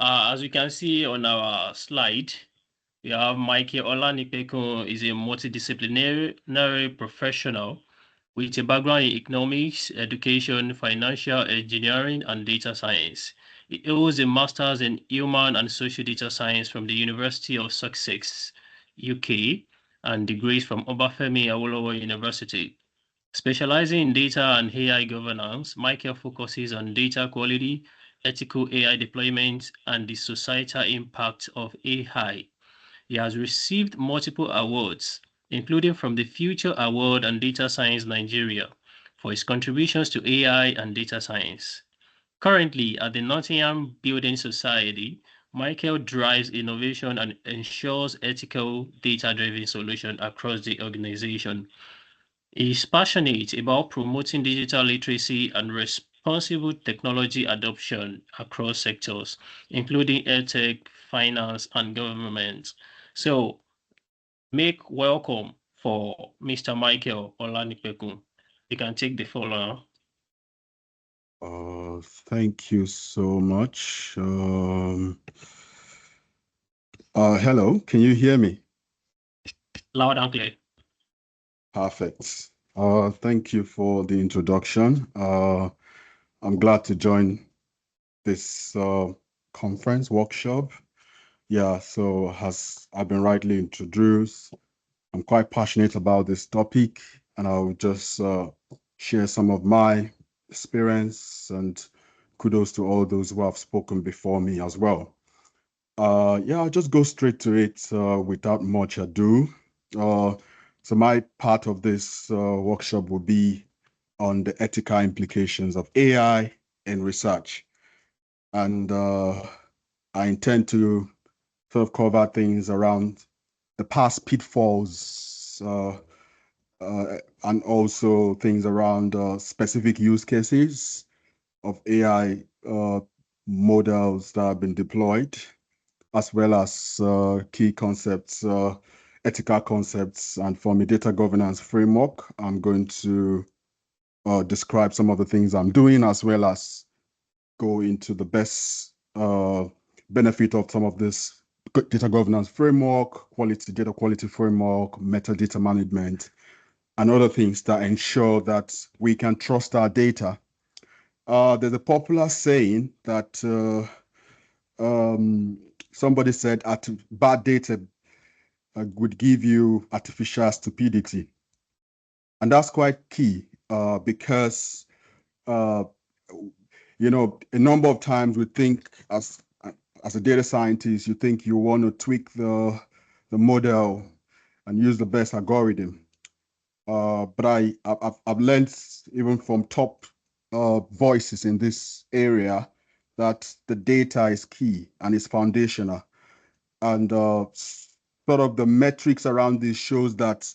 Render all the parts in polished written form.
As you can see on our slide, we have Michael Olanipekun is a multidisciplinary professional with a background in economics, education, financial engineering, and data science. He holds a master's in human and social data science from the University of Sussex, UK, and degrees from Obafemi Awolowo University. Specializing in data and AI governance, Michael focuses on data quality, ethical AI deployment, and the societal impact of AI. He has received multiple awards, including from the Future Award and Data Science Nigeria, for his contributions to AI and data science. Currently, at the Nottingham Building Society, Michael drives innovation and ensures ethical, data-driven solutions across the organization. He is passionate about promoting digital literacy and responsible technology adoption across sectors, including edtech, finance, and government. So, make welcome for Mr. Michael Olanipekun. You can take the floor now. Thank you so much. Hello, can you hear me? Loud and clear. Perfect. Thank you for the introduction. I'm glad to join this conference workshop. Yeah, so as I've been rightly introduced, I'm quite passionate about this topic, and I'll just share some of my experience, and kudos to all those who have spoken before me as well. Yeah, I'll just go straight to it without much ado. So my part of this workshop will be on the ethical implications of AI in research. And I intend to sort of cover things around the past pitfalls and also things around specific use cases of AI models that have been deployed, as well as key concepts, ethical concepts, and from a data governance framework, I'm going to describe some of the things I'm doing, as well as go into the best benefit of some of this data governance framework, data quality framework, metadata management, and other things that ensure that we can trust our data. There's a popular saying that somebody said bad data would give you artificial stupidity. And that's quite key because, you know, a number of times we think as a data scientist, you think you want to tweak the model and use the best algorithm. But I've learned even from top voices in this area that the data is key and is foundational. And sort of the metrics around this shows that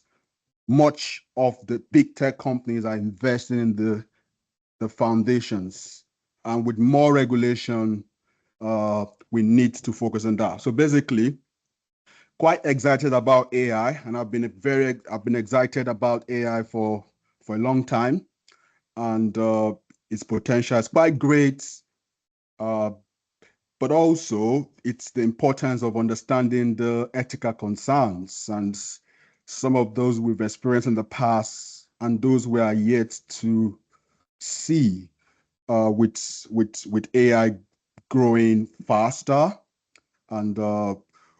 much of the big tech companies are investing in the foundations. And with more regulation, we need to focus on that. So basically, quite excited about AI, and I've been excited about AI for a long time, and its potential is quite great. But also it's the importance of understanding the ethical concerns and some of those we've experienced in the past and those we are yet to see with AI growing faster and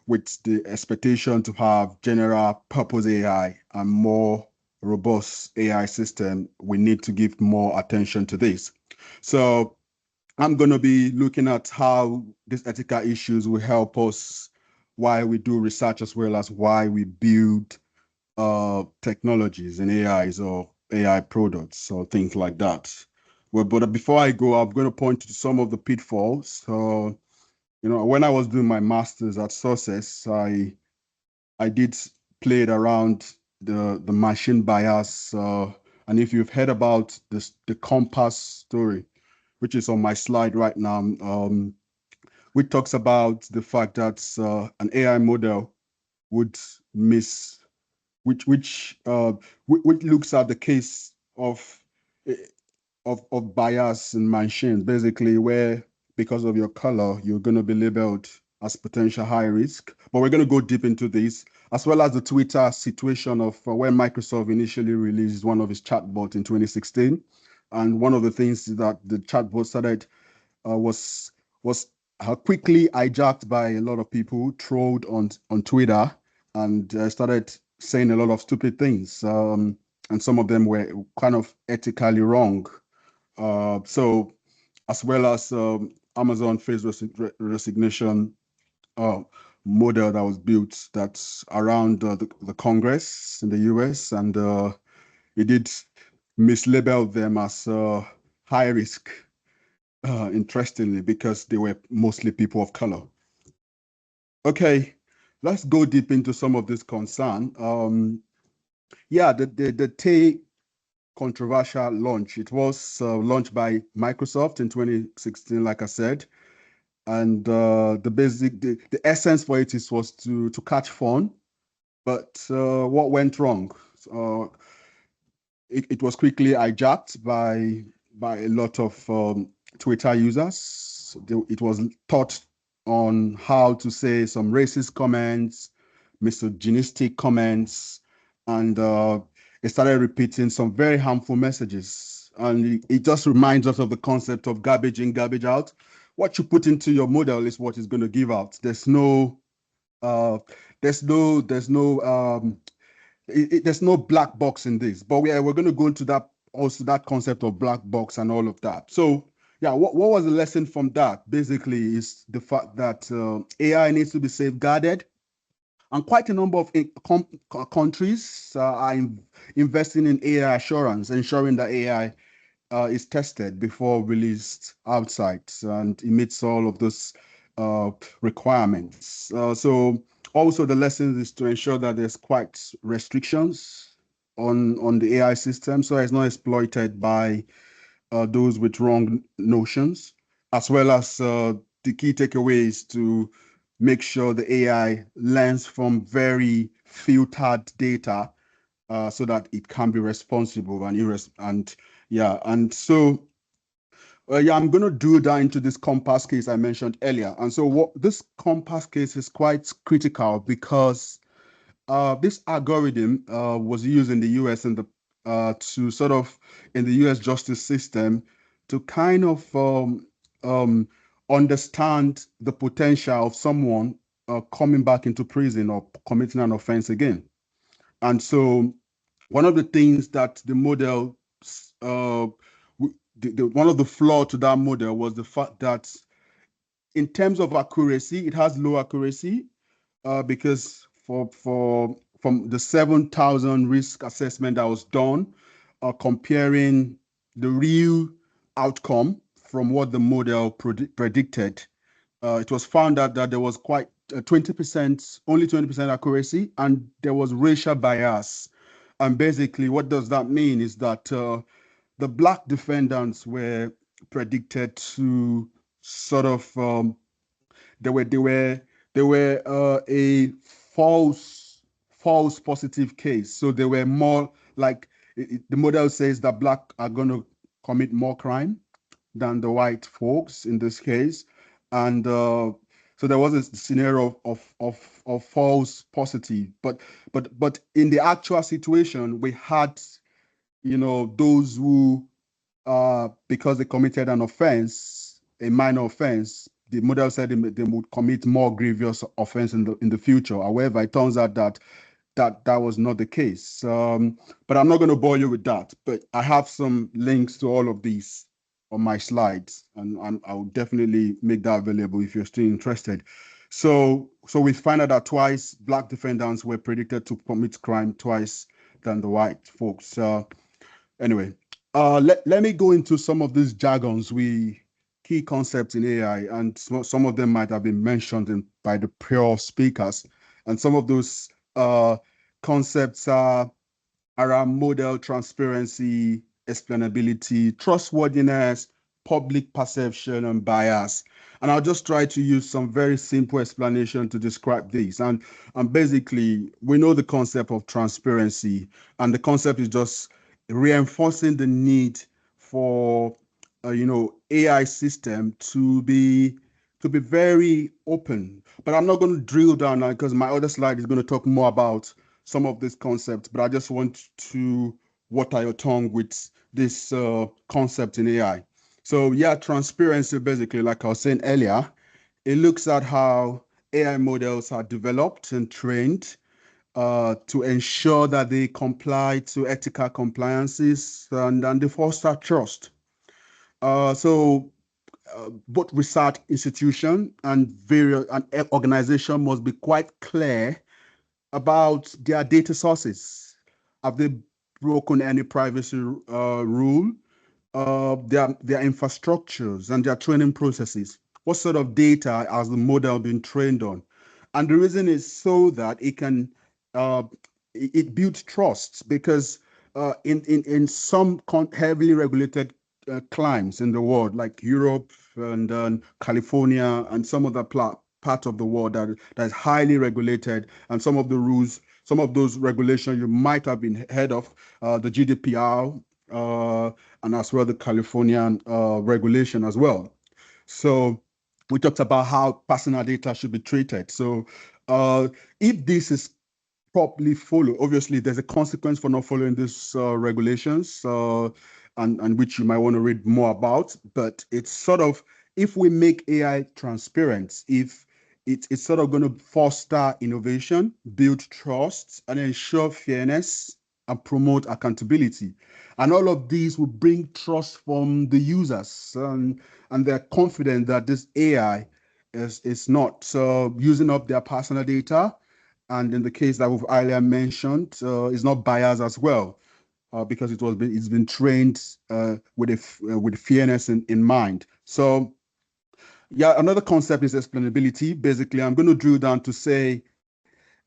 with the expectation to have general purpose AI and more robust AI system, we need to give more attention to this. So I'm going to be looking at how these ethical issues will help us why we do research as well as why we build technologies and AIs or AI products or things like that. Well, but before I go, I'm going to point to some of the pitfalls. So, you know, when I was doing my master's at Sussex, I did play it around the machine bias. And if you've heard about the compass story, which is on my slide right now, which talks about the fact that an AI model would miss, which looks at the case of bias in machines, basically where because of your color, you're going to be labeled as potential high risk. But we're going to go deep into this, as well as the Twitter situation of when Microsoft initially released one of its chatbots in 2016. And one of the things that the chatbot started was quickly hijacked by a lot of people, trolled on Twitter, and started saying a lot of stupid things. And some of them were kind of ethically wrong. So, as well as Amazon face resignation uh, model that was built that's around the Congress in the US, and it did mislabel them as high risk, interestingly, because they were mostly people of color. Okay, let's go deep into some of this concern. Yeah, the Tay controversial launch. It was launched by Microsoft in 2016, like I said, and the essence for it was to catch fun. But what went wrong? Uh, it was quickly hijacked by a lot of Twitter users. It was taught on how to say some racist comments, misogynistic comments, and it started repeating some very harmful messages. And it just reminds us of the concept of garbage in, garbage out. What you put into your model is what is going to give out. Uh, there's no black box in this, but we're going to go into that, also that concept of black box and all of that. So yeah, what was the lesson from that? Basically, is the fact that AI needs to be safeguarded, and quite a number of countries are investing in AI assurance, ensuring that AI is tested before released outside and it meets all of those uh, requirements. So also the lesson is to ensure that there's quite restrictions on the AI system so it's not exploited by those with wrong notions, as well as the key takeaways to make sure the AI learns from very filtered data so that it can be responsible and yeah, and so yeah, I'm going to drill down into this compass case I mentioned earlier. And so what this compass case is quite critical because this algorithm was used in the US in the to sort of in the US justice system to kind of um, understand the potential of someone coming back into prison or committing an offense again. And so one of the things that the model, uh, one of the flaw to that model was the fact that in terms of accuracy, it has low accuracy because from the 7,000 risk assessment that was done, comparing the real outcome from what the model predicted, it was found out that there was quite 20%, only 20% accuracy, and there was racial bias. And basically, what does that mean is that the black defendants were predicted to sort of they were they were they were a false positive case. So they were more like the model says that black are going to commit more crime than the white folks in this case, and so there was a scenario of false positive, but in the actual situation we had those who because they committed an offense, a minor offense, the model said they would commit more grievous offense in the future. However, it turns out that was not the case. But I'm not going to bore you with that. But I have some links to all of these on my slides, and I'll definitely make that available if you're still interested. So we find out that twice black defendants were predicted to commit crime twice than the white folks. Anyway, let me go into some of these jargons, key concepts in AI, and some of them might have been mentioned by the prior speakers. And some of those concepts are around model transparency, explainability, trustworthiness, public perception, and bias. And I'll just try to use some very simple explanation to describe these. And basically, we know the concept of transparency, and the concept is just reinforcing the need for AI system to be very open. But I'm not going to drill down now because my other slide is going to talk more about some of these concepts. But I just want to water your tongue with this concept in AI. So yeah, transparency basically, like I was saying earlier, it looks at how AI models are developed and trained to ensure that they comply to ethical compliances and they foster trust. So both research institution and various and organization must be quite clear about their data sources. Have they broken any privacy rule? Their infrastructures and their training processes. What sort of data has the model been trained on? And the reason is so that uh, it builds trust because in some heavily regulated climes in the world, like Europe and California and some other part of the world that is highly regulated, and some of the rules, some of those regulations you might have been heard of, the GDPR, and as well the Californian regulation as well. So we talked about how personal data should be treated. So if this is properly followed, obviously there's a consequence for not following these regulations, and which you might want to read more about. But it's sort of, if we make AI transparent, if it's sort of going to foster innovation, build trust, and ensure fairness and promote accountability. And all of these will bring trust from the users, and they're confident that this AI is not using up their personal data. And in the case that we've earlier mentioned, is not biased as well, because it's been trained with fairness in mind. So yeah, another concept is explainability. Basically, I'm going to drill down to say,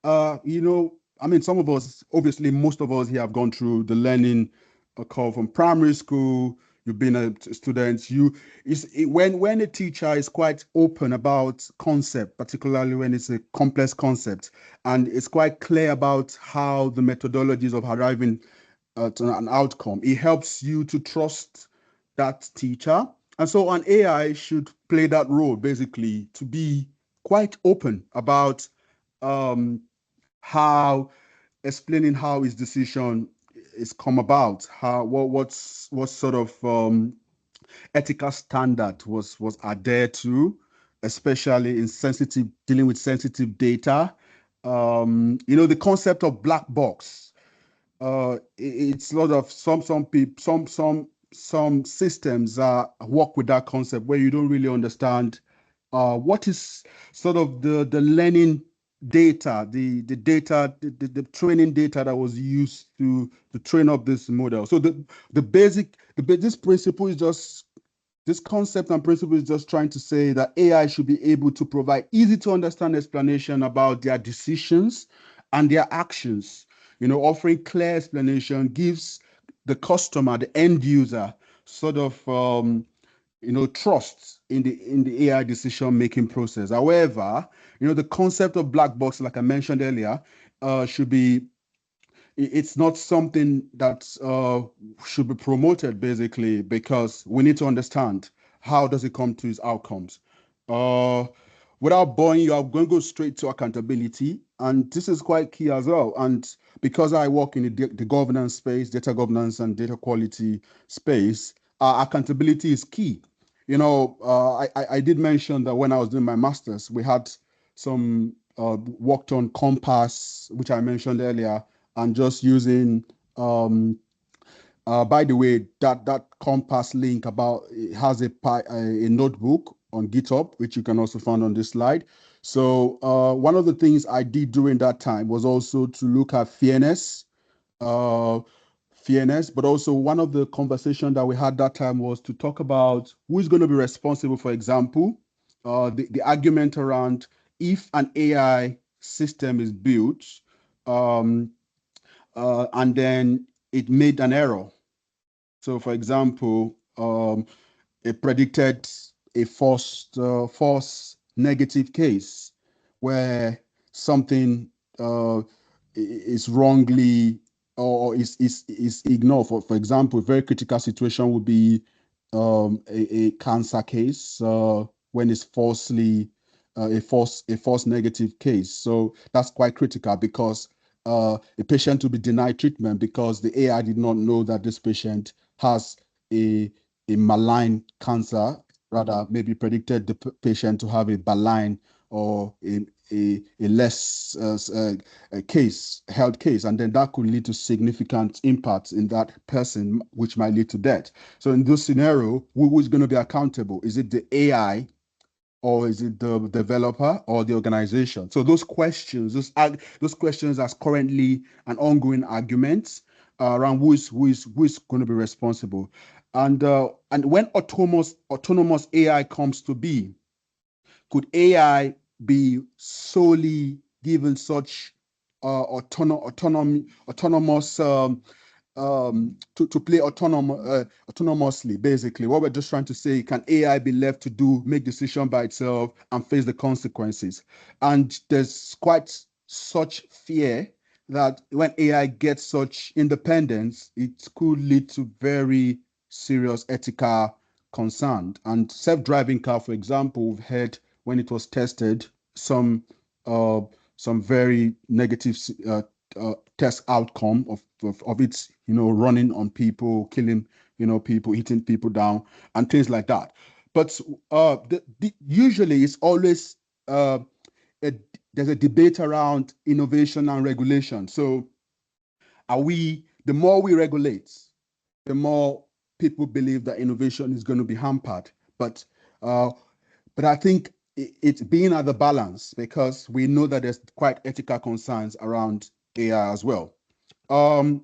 I mean, some of us, obviously, most of us here have gone through the learning curve from primary school. You've been a student. When a teacher is quite open about concept, particularly when it's a complex concept, and it's quite clear about how the methodologies of arriving at an outcome, it helps you to trust that teacher. And so an AI should play that role, basically, to be quite open about um, how explaining how his decision is come about, how what sort of ethical standard was adhered to, especially in sensitive dealing with sensitive data. The concept of black box. It's a lot of some people some systems work with that concept where you don't really understand what is sort of the learning data, the data, the training data that was used to train up this model. So this principle is just this concept and principle is just trying to say that AI should be able to provide easy to understand explanation about their decisions and their actions. Offering clear explanation gives the customer, the end user, sort of trust in the AI decision making process. However, the concept of black box, like I mentioned earlier, should be it's not something that should be promoted basically, because we need to understand how does it come to its outcomes. Uh, Without boring you, I'm going to go straight to accountability, and this is quite key as well. And because I work in the governance space, data governance and data quality space, accountability is key. I did mention that when I was doing my master's, we had some worked on Compass, which I mentioned earlier, and just using by the way, that Compass link about it has a notebook on GitHub, which you can also find on this slide. So one of the things I did during that time was also to look at uh, fairness, but also one of the conversation that we had that time was to talk about who is going to be responsible. For example, the argument around if an AI system is built, um, and then it made an error. So, for example, it predicted a false negative case where something is wrongly or is ignored. For example, a very critical situation would be a cancer case when it's falsely a false negative case. So that's quite critical because a patient will be denied treatment because the AI did not know that this patient has a a malign cancer, rather maybe predicted the patient to have a benign or a less a case, health case, and then that could lead to significant impacts in that person, which might lead to death. So in this scenario, who's going to be accountable? Is it the AI or is it the developer or the organization? So those questions are currently an ongoing argument around who is going to be responsible. And when autonomous AI comes to be, could AI be solely given such autonomous to play autonomously? Basically, what we're just trying to say, can AI be left to make decision by itself and face the consequences? And there's quite such fear that when AI gets such independence, it could lead to very serious ethical concern. And self-driving car, for example, we've heard when it was tested, some uh, some very negative test outcome of its running on people, killing people, hitting people down, and things like that. But usually it's always a, there's a debate around innovation and regulation. So the more we regulate, the more people believe that innovation is going to be hampered. But uh, but I think it's being at the balance because we know that there's quite ethical concerns around AI as well. Um,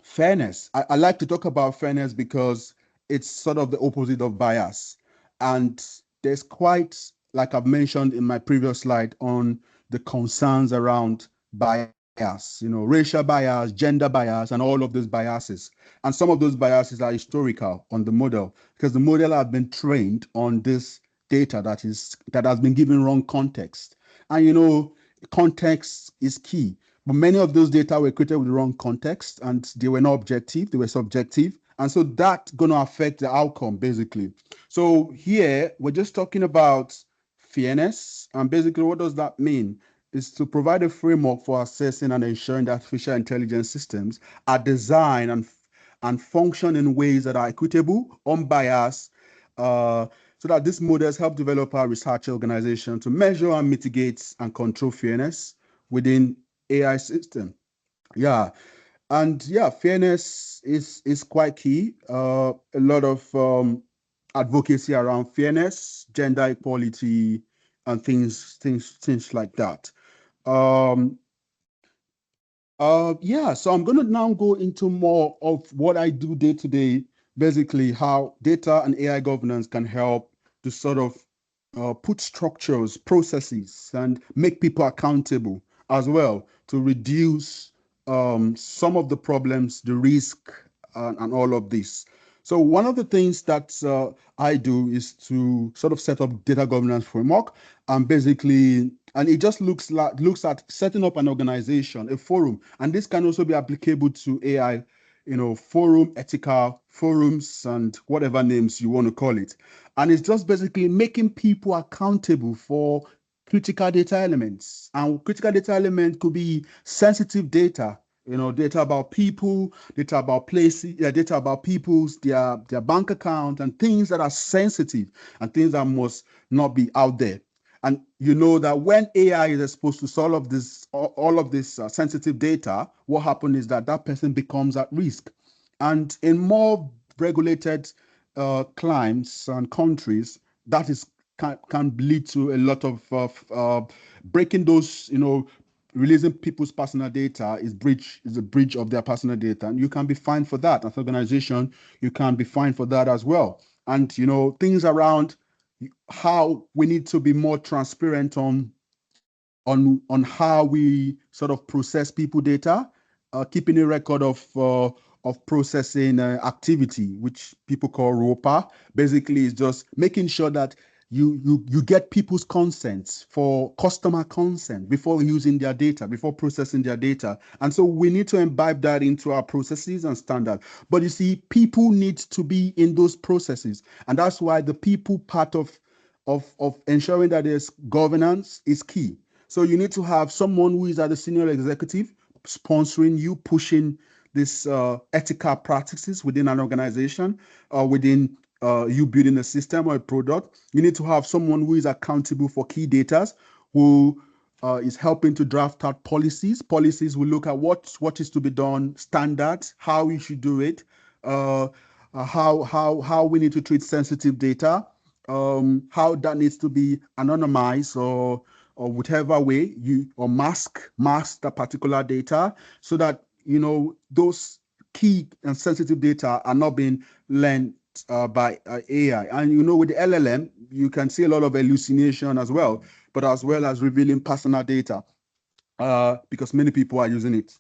Fairness. I like to talk about fairness because it's sort of the opposite of bias. And there's quite, like I've mentioned in my previous slide, on the concerns around bias, racial bias, gender bias, and all of those biases. And some of those biases are historical on the model because the model has been trained on this data that has been given wrong context. And context is key. But many of those data were created with the wrong context and they were not objective, they were subjective. And so that's going to affect the outcome, basically. So here, we're just talking about fairness. And basically, what does that mean? Is to provide a framework for assessing and ensuring that artificial intelligence systems are designed and function in ways that are equitable, unbiased, so that these models help develop our research organization to measure and mitigate and control fairness within AI system. Yeah, and yeah, fairness is quite key. A lot of advocacy around fairness, gender equality, and things like that. Um, yeah, so I'm going to now go into more of what I do day to day, basically how data and AI governance can help to sort of put structures, processes, and make people accountable as well to reduce some of the problems, the risk, and all of this. So one of the things that I do is to sort of set up data governance framework and basically, and it just looks at setting up an organization, a forum, and this can also be applicable to AI, forum, ethical forums, and whatever names you want to call it. And it's just basically making people accountable for critical data elements. And critical data element could be sensitive data, data about people, data about places, data about people's their bank account, and things that are sensitive and things that must not be out there. And you know that when AI is exposed to all of this sensitive data, what happens is that that person becomes at risk. And in more regulated climes and countries, that can lead to a lot of breaking those, releasing people's personal data is a breach of their personal data, and you can be fined for that. As an organization, you can be fined for that as well. And things around how we need to be more transparent on how we sort of process people data, keeping a record of processing activity, which people call ROPA. Basically, is just making sure that you get people's consents for customer consent before using their data, before processing their data. And so we need to imbibe that into our processes and standard. But you see, people need to be in those processes. And that's why the people part of ensuring that there's governance is key. So you need to have someone who is at the senior executive sponsoring you, pushing this ethical practices within an organization, within you building a system or a product. You need to have someone who is accountable for key data, who is helping to draft out policies. Policies will look at what is to be done, standards, how we should do it, uh, how we need to treat sensitive data, how that needs to be anonymized or whatever way you or mask the particular data so that those key and sensitive data are not being learned by AI. And with the LLM, you can see a lot of hallucination as well, but as well as revealing personal data because many people are using it.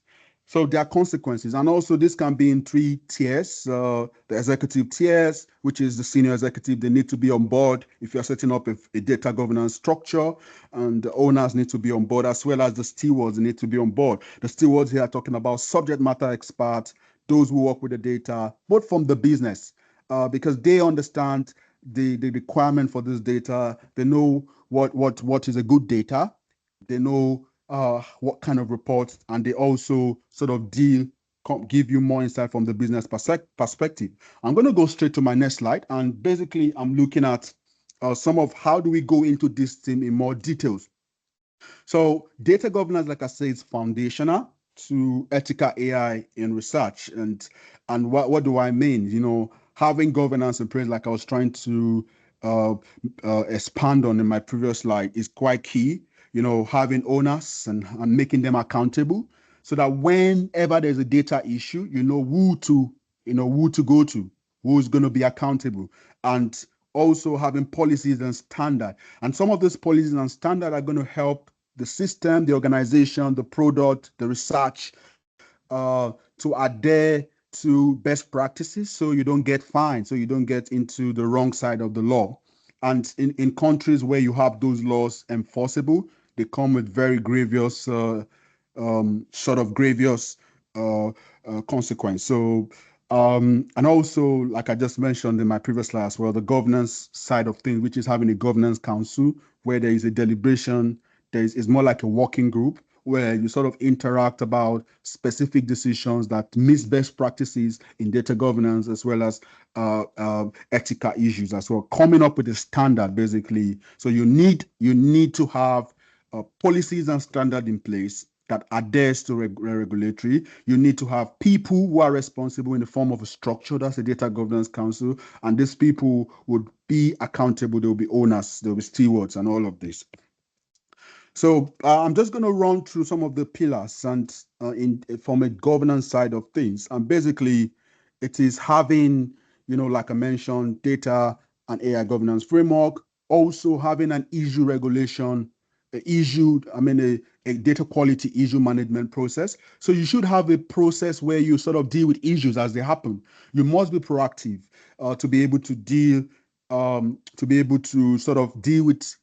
So there are consequences. And also this can be in three tiers. The executive tiers, which is the senior executive, they need to be on board if you're setting up a data governance structure, and the owners need to be on board, as well as the stewards need to be on board. The stewards here are talking about subject matter experts, those who work with the data, both from the business, because they understand the requirement for this data. They know what is a good data. They know what kind of reports, and they also sort of give you more insight from the business perspective. I'm going to go straight to my next slide, and basically I'm looking at some of how do we go into this theme in more details. So data governance, like I say, is foundational to ethical AI in research. And what do I mean? Having governance in place, like I was trying to uh, expand on in my previous slide, is quite key. Having owners and making them accountable, so that whenever there's a data issue, who to go to, who's going to be accountable, and also having policies and standard. And some of those policies and standard are going to help the system, the organization, the product, the research to adhere to best practices so you don't get fined, so you don't get into the wrong side of the law. And in countries where you have those laws enforceable, they come with very grievous, sort of grievous consequence. So, and also, like I just mentioned in my previous slide as well, the governance side of things, which is having a governance council where there is a deliberation, it's more like a working group where you sort of interact about specific decisions that meet best practices in data governance, as well as ethical issues as well, coming up with a standard basically. So you need to have policies and standard in place that adheres to regulatory. You need to have people who are responsible in the form of a structure, that's a data governance council, and these people would be accountable. They'll be owners, they'll be stewards, and all of this. So I'm just going to run through some of the pillars and in from a governance side of things. And basically, it is having, like I mentioned, data and AI governance framework. Also having an issue regulation, a data quality issue management process. So you should have a process where you sort of deal with issues as they happen. You must be proactive to be able to sort of deal with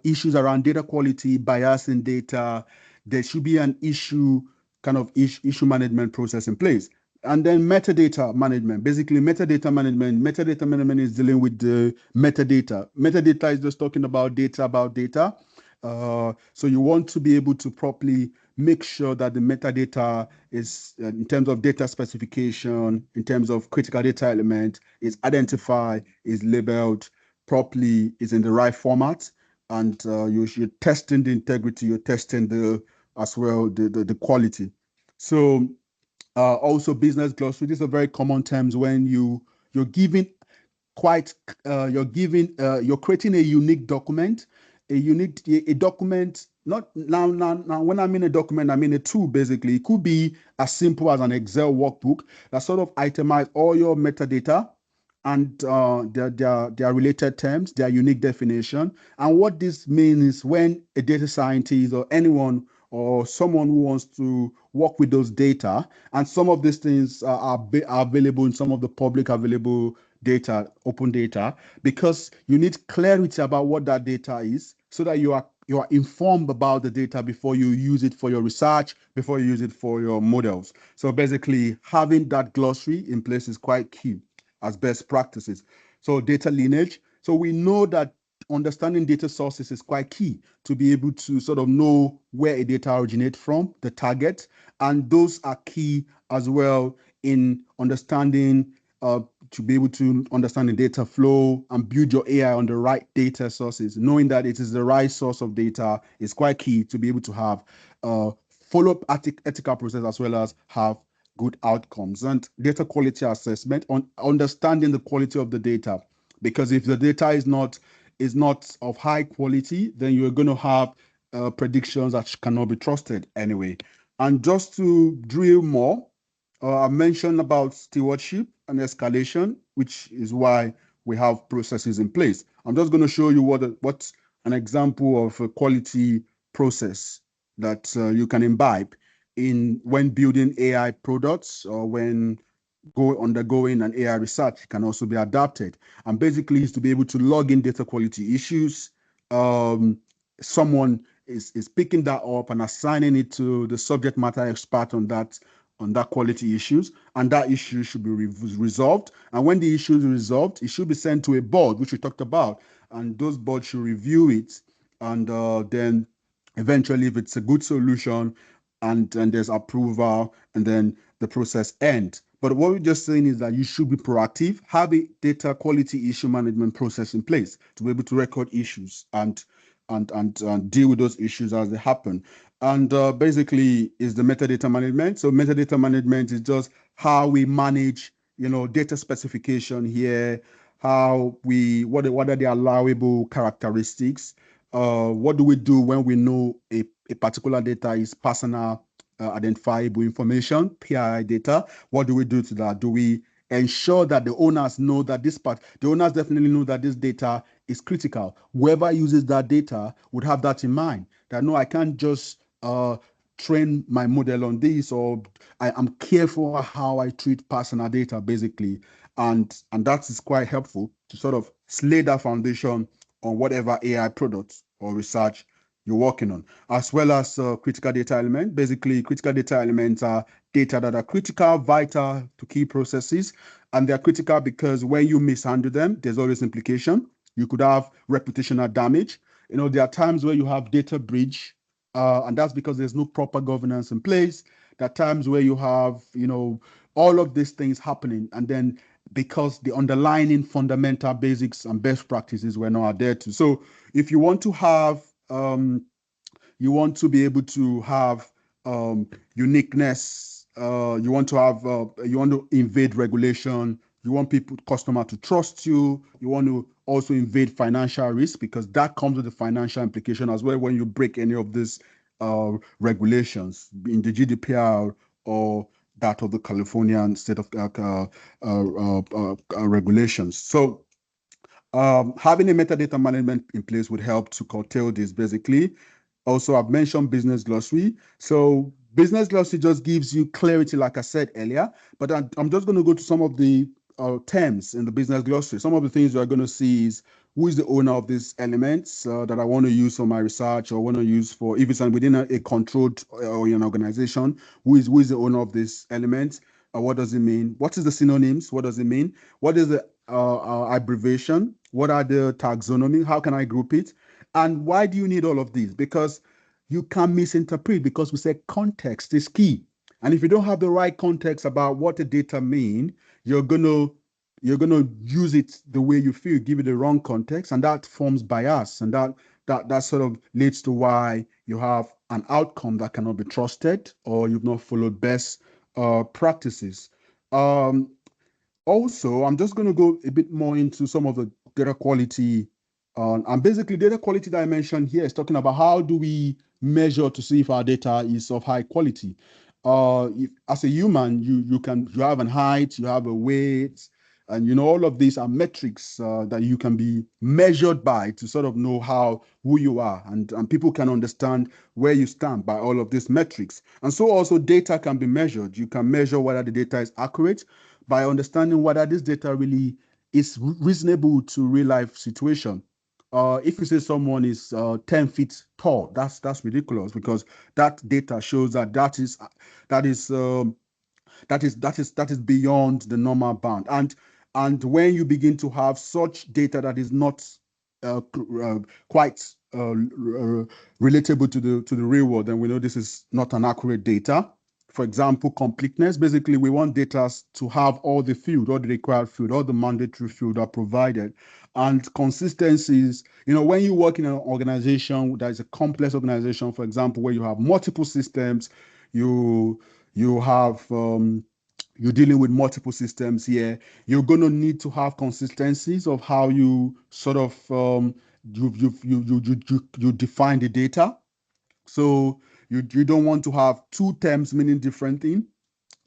issues around data quality, bias in data. There should be an issue management process in place. And then metadata management. Basically, metadata management is dealing with the metadata. Metadata is just talking about data about data. So you want to be able to properly make sure that the metadata is, in terms of data specification, in terms of critical data element, is identified, is labeled properly, is in the right format, and you're testing the integrity, you're testing as well the quality. So also business glossary. These are very common terms when you're giving quite you're creating a unique document, a document. Not now when I mean a document, I mean a tool. Basically, it could be as simple as an Excel workbook that sort of itemize all your metadata and their related terms, their unique definition. And what this means is when a data scientist or anyone or someone who wants to work with those data, and some of these things are available in some of the public available data, open data, because you need clarity about what that data is so that you are informed about the data before you use it for your research, before you use it for your models. So basically, having that glossary in place is quite key as best practices. So data lineage. So we know that understanding data sources is quite key to be able to sort of know where a data originates from, the target, and those are key as well in understanding to be able to understand the data flow and build your AI on the right data sources. Knowing that it is the right source of data is quite key to be able to have follow-up ethical process as well as have good outcomes. And data quality assessment on understanding the quality of the data, because if the data is not of high quality, then you're going to have predictions that cannot be trusted anyway. And just to drill more, I mentioned about stewardship and escalation, which is why we have processes in place. I'm just going to show you what an example of a quality process that you can imbibe in when building AI products or when undergoing an AI research can also be adapted. And basically is to be able to log in data quality issues. Someone is picking that up and assigning it to the subject matter expert on that quality issues, and that issue should be resolved. And when the issue is resolved, it should be sent to a board, which we talked about, and those boards should review it, and then eventually, if it's a good solution, and there's approval, and then the process ends. But what we're just saying is that you should be proactive, have a data quality issue management process in place to be able to record issues and deal with those issues as they happen. And basically, is the metadata management. So metadata management is just how we manage, data specification here, what are the allowable characteristics, what do we do when we know a particular data is personal identifiable information, PII data? What do we do to that? Do we ensure that the owners know that the owners definitely know that this data is critical? Whoever uses that data would have that in mind, that no, I can't just train my model on this, or I'm careful how I treat personal data, basically. And that is quite helpful to sort of lay that foundation on whatever AI product or research you're working on, as well as critical data element. Basically, critical data elements are data that are critical, vital to key processes, and they're critical because when you mishandle them, there's always implication. You could have reputational damage. There are times where you have data breach, and that's because there's no proper governance in place. There are times where you have, all of these things happening, and then because the underlying fundamental basics and best practices were not adhered to. So if you want to have you want to be able to have uniqueness. You want to invade regulation. You want customer to trust you. You want to also invade financial risk, because that comes with the financial implication as well when you break any of these regulations in the GDPR or that of the Californian state of regulations. So having a metadata management in place would help to curtail this, basically. Also, I've mentioned business glossary. So business glossary just gives you clarity, like I said earlier, but I'm just going to go to some of the terms in the business glossary. Some of the things you're going to see is who is the owner of these elements that I want to use for my research, or want to use for, if it's within a controlled or an organization, who is the owner of this element? What does it mean? What is the synonyms? What does it mean? What is the abbreviation? What are the taxonomy? How can I group it? And why do you need all of these? Because you can misinterpret, because we say context is key. And if you don't have the right context about what the data mean, you're gonna use it the way you feel, give it the wrong context, and that forms bias, and that sort of leads to why you have an outcome that cannot be trusted, or you've not followed best practices. Um, Also, I'm just going to go a bit more into some of the data quality. And basically, data quality that I mentioned here is talking about how do we measure to see if our data is of high quality. As a human, you have an height, you have a weight, and all of these are metrics that you can be measured by to sort of know who you are, and people can understand where you stand by all of these metrics. And so also data can be measured. You can measure whether the data is accurate by understanding whether this data really is reasonable to real life situation. If you say someone is 10 feet tall, that's ridiculous, because that data shows that that is um, that is beyond the normal bound. And when you begin to have such data that is not quite relatable to the real world, then we know this is not an accurate data. For example, completeness. Basically, we want data to have all the field, all the required field, all the mandatory field are provided. And consistencies, when you work in an organization that is a complex organization, for example, where you have multiple systems, you you have you're dealing with multiple systems here. You're going to need to have consistencies of how you sort of you define the data. So you don't want to have two terms meaning different things.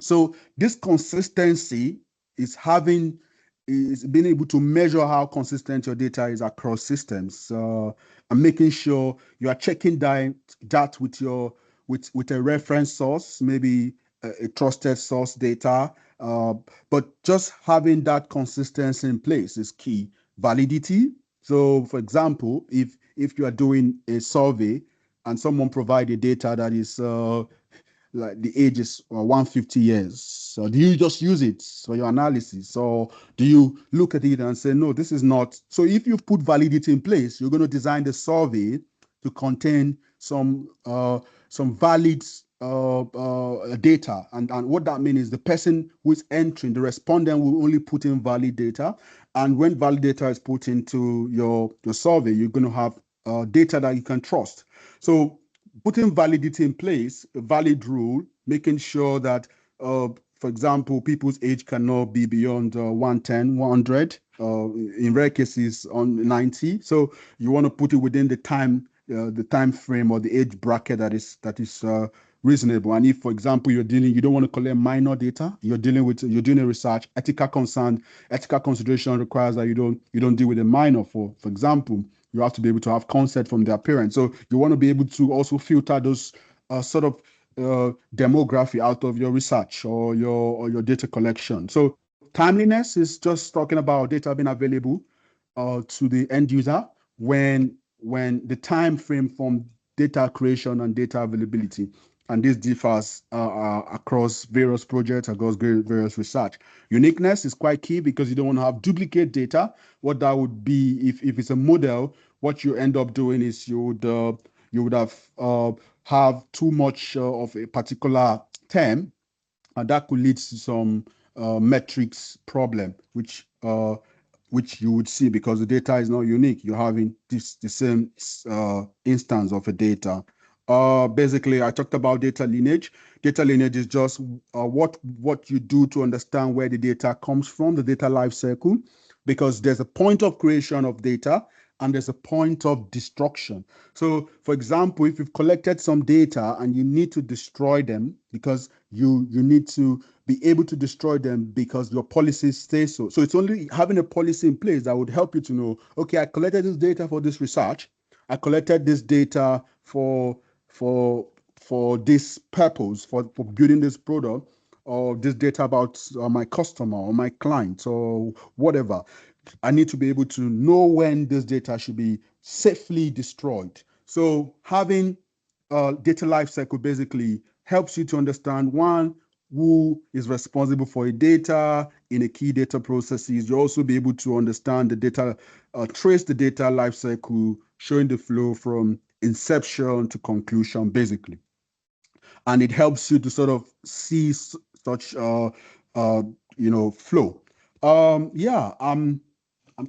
So this consistency is being able to measure how consistent your data is across systems, and making sure you are checking that with with a reference source, maybe a trusted source data. But just having that consistency in place is key. Validity. So, for example, if you are doing a survey and someone provided data that is like the age is 150 years. So do you just use it for your analysis? Or do you look at it and say, no, this is not? So if you've put validity in place, you're going to design the survey to contain some valid data. And what that means is the person who is entering, the respondent will only put in valid data. And when valid data is put into your survey, you're going to have data that you can trust. So putting validity in place, a valid rule, making sure that, for example, people's age cannot be beyond 110, 100, in rare cases on 90. So you want to put it within the time frame or the age bracket that is reasonable. And if, for example, you don't want to collect minor data, you're doing a research, ethical consideration requires that you don't deal with a minor. For example, you have to be able to have consent from their parents. So you want to be able to also filter those sort of demography out of your research or your data collection. So timeliness is just talking about data being available to the end user when the time frame from data creation and data availability. And this differs across various projects, across various research. Uniqueness is quite key because you don't want to have duplicate data. What that would be, if it's a model, what you end up doing is you would have too much of a particular term, and that could lead to some metrics problem, which you would see because the data is not unique. You're having the same instance of a data. Basically, I talked about data lineage. Data lineage is just what you do to understand where the data comes from, the data life cycle, because there's a point of creation of data and there's a point of destruction. So, for example, if you've collected some data and you need to destroy them because you need to be able to destroy them because your policies say so. So it's only having a policy in place that would help you to know, okay, I collected this data for this research. I collected this data for this purpose, for building this product, or this data about my customer or my client or whatever. I need to be able to know when this data should be safely destroyed. So having data lifecycle basically helps you to understand, one, who is responsible for a data in a key data processes. You also be able to understand the data, trace the data lifecycle, showing the flow from inception to conclusion, basically. And it helps you to sort of see such uh, flow. Yeah, I'm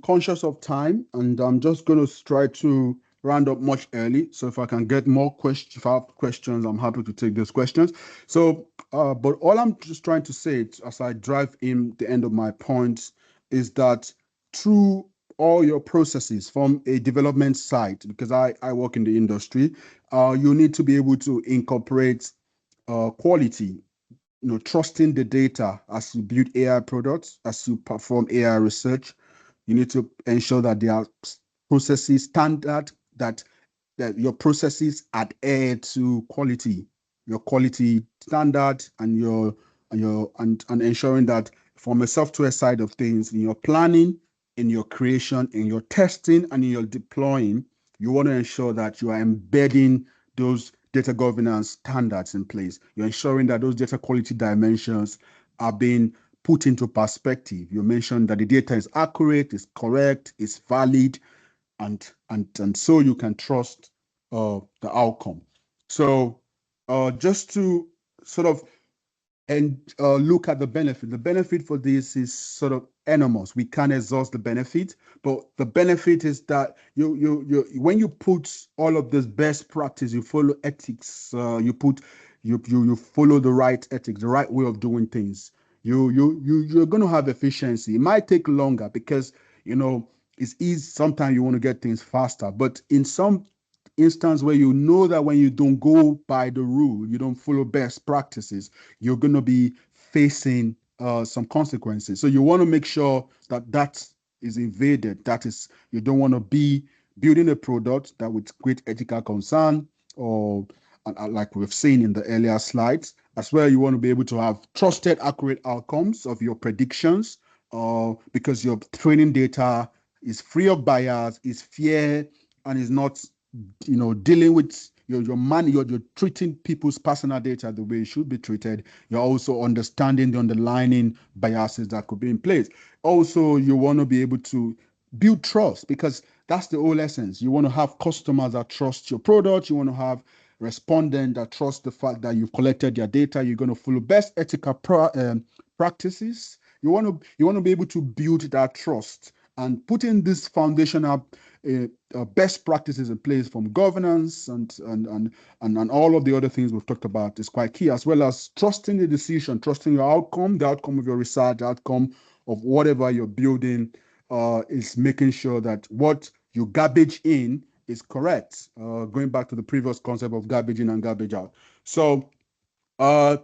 conscious of time, and I'm just going to try to round up much early. So if I can get more questions, if I have questions, I'm happy to take those questions. So, but all I'm just trying to say as I drive in the end of my points is that through all your processes from a development side, because I work in the industry, you need to be able to incorporate quality, trusting the data as you build AI products, as you perform AI research. You need to ensure that there are processes standard, that your processes adhere to quality, your quality standard, and ensuring that from a software side of things, in your planning, in your creation, in your testing, and in your deploying, you want to ensure that you are embedding those data governance standards in place. You're ensuring that those data quality dimensions are being put into perspective. You mentioned that the data is accurate, is correct, is valid, and so you can trust the outcome. So just to sort of look at the benefit. The benefit for this is sort of enormous. We can't exhaust the benefit, but the benefit is that you when you put all of this best practice, you follow ethics. You follow the right ethics, the right way of doing things. You're going to have efficiency. It might take longer because it's easy. Sometimes you want to get things faster, but in some instance where you know that when you don't go by the rule, you don't follow best practices, you're going to be facing some consequences. So you want to make sure that that is invaded. That is, you don't want to be building a product that would create ethical concern or like we've seen in the earlier slides. As well, you want to be able to have trusted, accurate outcomes of your predictions because your training data is free of bias, is fair, and is not dealing with your money, you're treating people's personal data the way it should be treated. You're also understanding the underlying biases that could be in place. Also, you want to be able to build trust because that's the whole essence. You want to have customers that trust your product. You want to have respondents that trust the fact that you've collected their data. You're going to follow best ethical practices. You want to be able to build that trust and putting this foundational best practices in place from governance and all of the other things we've talked about is quite key, as well as trusting the decision, trusting your outcome, the outcome of your research, the outcome of whatever you're building is making sure that what you garbage in is correct. Going back to the previous concept of garbage in and garbage out. So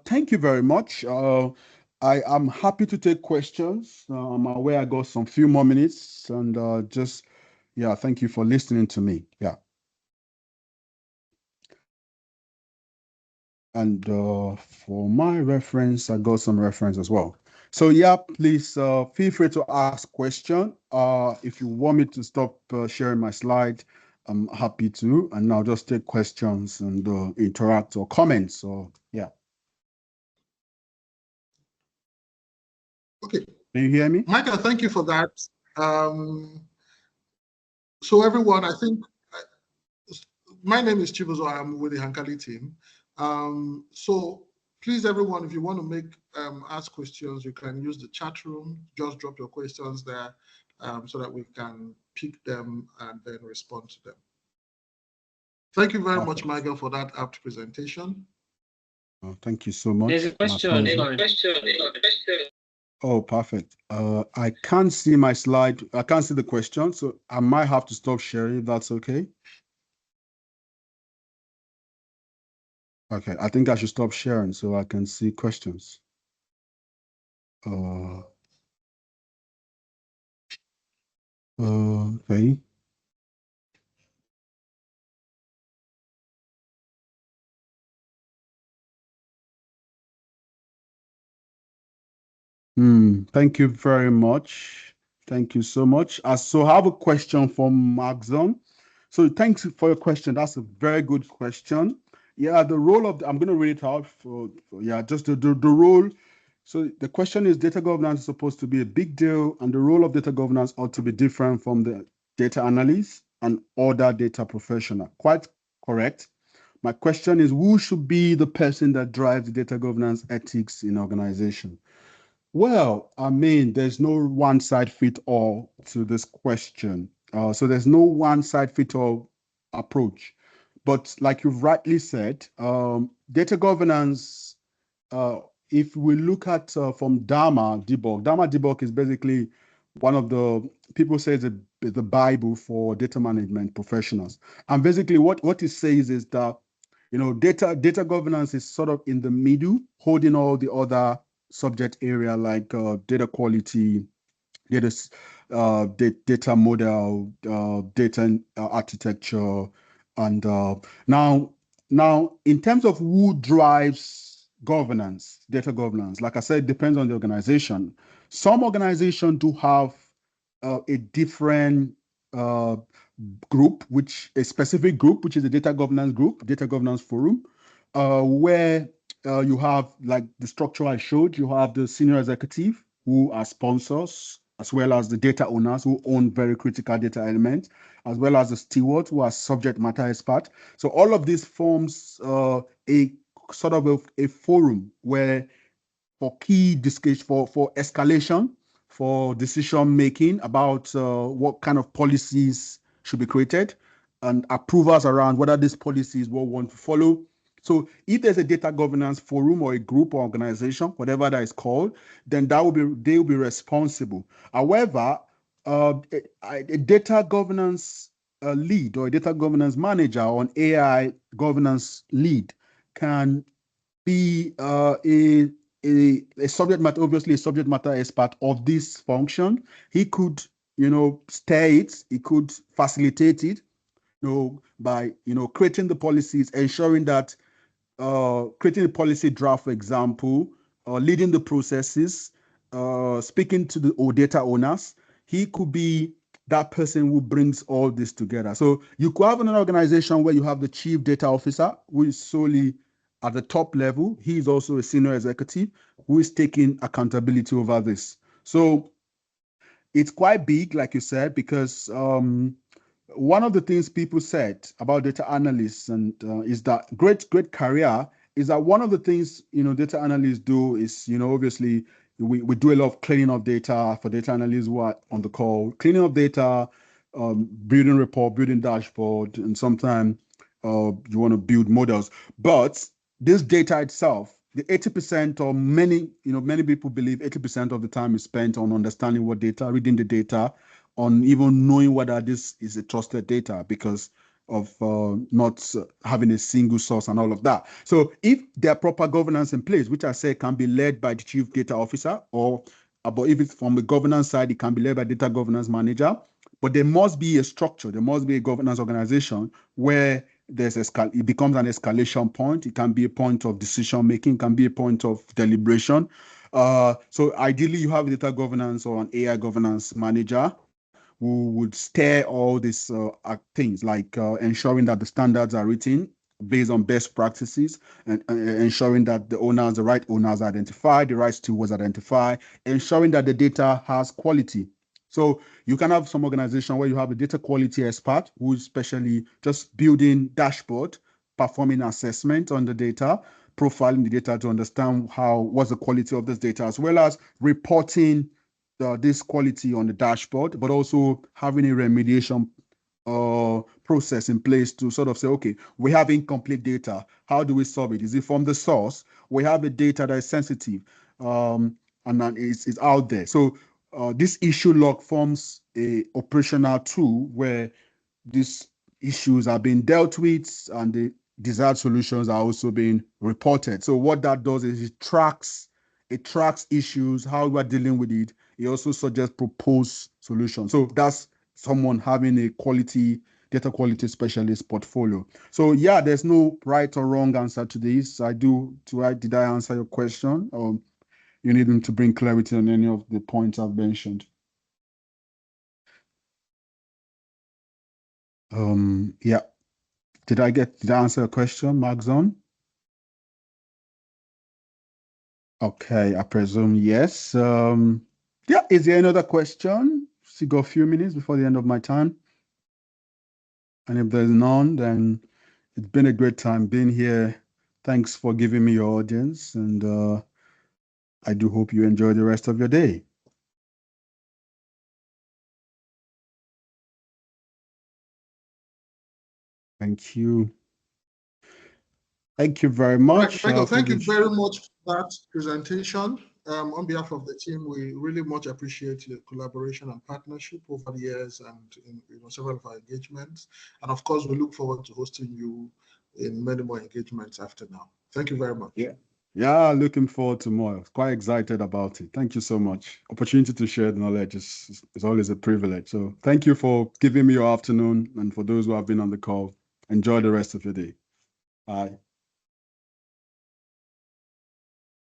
thank you very much. I am happy to take questions. I'm aware I got some few more minutes and yeah, thank you for listening to me. Yeah. And for my reference, I got some reference as well. So yeah, please feel free to ask question. If you want me to stop sharing my slide, I'm happy to, and I'll just take questions and interact or comments. So yeah. Okay. Can you hear me? Michael, thank you for that. So everyone, I think my name is Chibuzo. I'm with the Hankali team. So please, everyone, if you want to ask questions, you can use the chat room. Just drop your questions there so that we can pick them and then respond to them. Thank you very much, Michael, for that apt presentation. Oh, thank you so much. There's a question. Oh, perfect. I can't see my slide. I can't see the question, so I might have to stop sharing if that's okay. Okay, I think I should stop sharing so I can see questions. Okay. Thank you very much. Thank you so much. So I have a question from Maxon. So thanks for your question. That's a very good question. Yeah, the role of I'm going to read it out just the role. So the question is, data governance is supposed to be a big deal, and the role of data governance ought to be different from the data analyst and other data professional. Quite correct. My question is, who should be the person that drives data governance ethics in organization? Well, I mean, there's no one size fit all to this question. So there's no one size fit all approach. But like you've rightly said, data governance, uh, if we look at from Dharma Debug is basically one of the people say the Bible for data management professionals. And basically what it says is that data governance is sort of in the middle, holding all the other subject area like data quality, data model, data architecture, and now in terms of who drives data governance, like I said, it depends on the organization. Some organizations do have a different group, a specific group, which is the data governance group, data governance forum, where you have, like the structure I showed, you have the senior executive who are sponsors, as well as the data owners who own very critical data elements, as well as the stewards who are subject matter experts. So all of this forms a sort of a forum where for key discussion, for escalation, for decision making about what kind of policies should be created, and approvals around whether these policies will want to follow. So if there's a data governance forum or a group or organization, whatever that is called, then they will be responsible. However, a data governance lead or a data governance manager or an AI governance lead can be a subject matter, obviously a subject matter expert of this function. He could, steer it, he could facilitate it, by, creating the policies, ensuring that creating a policy draft, for example, leading the processes, speaking to the data owners. He could be that person who brings all this together. So you could have an organization where you have the chief data officer who is solely at the top level. He is also a senior executive who is taking accountability over this. So it's quite big, like you said, because one of the things people said about data analysts and is that great career is that one of the things data analysts do is obviously we do a lot of cleaning of data for data analysts who are on the call, cleaning of data, building report, building dashboard, and sometimes you want to build models. But this data itself, the 80% or many people believe 80% of the time is spent on understanding what data, reading the data, on even knowing whether this is a trusted data because of not having a single source and all of that. So if there are proper governance in place, which I say can be led by the chief data officer, but if it's from the governance side, it can be led by data governance manager. But there must be a structure, there must be a governance organization where it becomes an escalation point. It can be a point of decision making, can be a point of deliberation. So ideally, you have a data governance or an AI governance manager who would steer all these things, like ensuring that the standards are written based on best practices, and ensuring that the right owners are identified, the right stewards identified, ensuring that the data has quality. So you can have some organization where you have a data quality expert who is especially just building dashboard, performing assessment on the data, profiling the data to understand what's the quality of this data, as well as reporting this quality on the dashboard, but also having a remediation process in place to sort of say, okay, we have incomplete data. How do we solve it? Is it from the source? We have a data that is sensitive and that is out there. So this issue log forms a operational tool where these issues are being dealt with and the desired solutions are also being reported. So what that does is it tracks issues, how we are dealing with it. It also suggests proposed solutions. So that's someone having a data quality specialist portfolio. So yeah, there's no right or wrong answer to this. Did I answer your question? Or you need to bring clarity on any of the points I've mentioned? Yeah. Did I answer your question, Magzon? Okay, I presume yes. Yeah, is there another question? Still got a few minutes before the end of my time. And if there's none, then it's been a great time being here. Thanks for giving me your audience, and I do hope you enjoy the rest of your day. Thank you. Thank you very much. Right, Michael, thank you very much for that presentation. On behalf of the team, we really much appreciate your collaboration and partnership over the years and in several of our engagements. And of course, we look forward to hosting you in many more engagements after now. Thank you very much. Yeah, looking forward to more. Quite excited about it. Thank you so much. Opportunity to share the knowledge is always a privilege. So thank you for giving me your afternoon, and for those who have been on the call, enjoy the rest of your day. Bye.